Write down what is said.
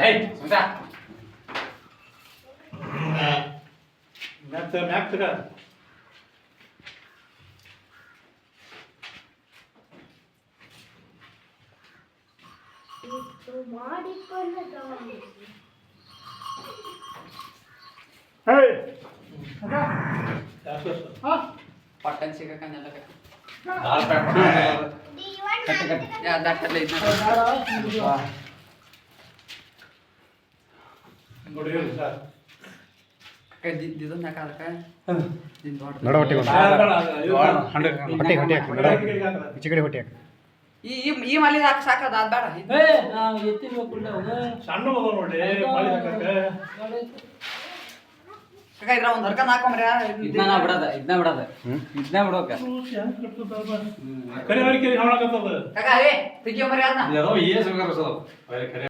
ಹೇಯ್ ಸುಮ್ತಾ ಮ್ಯಾಕ್ ತಗ ಹೇಯ್ ಪಟ್ಟನ್ ಸಿಗಕಂದಲ್ಲ ದಾಲ್ ಫ್ರೈ ಯಾ ದಟ್ಟಲ್ಲ ಇದ್ನ ನೋಡಿ ಸರ್ ದಿದನ್ನ ಕಾಲಕ ದಿನ ದೊಡ್ಡ ನಡ ಹೊಟ್ಟೆ ಹೊಟ್ಟೆ ಹೊಟ್ಟೆ ಹಾಕಿ ನಡ ಈಚೆ ಕಡೆ ಹೊಟ್ಟೆ ಹಾಕಿ ಈ ಮಲ್ಲಿದ ಹಾಕಿ ಸಾಕದ ಅದ್ ಬೇಡ ಸಣ್ಣ ಮಗ ನೋಡಿ ಮಳಿ ಹಾಕಕ್ಕೆ ಕಾಕ ಇದ್ರ ಒಂದ್ ಹರ್ಕಂದ್ ಹಾಕೊಂಬ್ರ ಇದನ್ನ ಬಿಡೋದ ಇದನ್ನ ಬಿಡೋಕ ಕರಿ ಹೊರಿಕೆ ಹಾಳಾಗತ್ತದ ಕಾಕ ಏ ತೆಗಿಯೋ ಮರಿ ಅದನ್ನ ಏನೋ ಏಸ್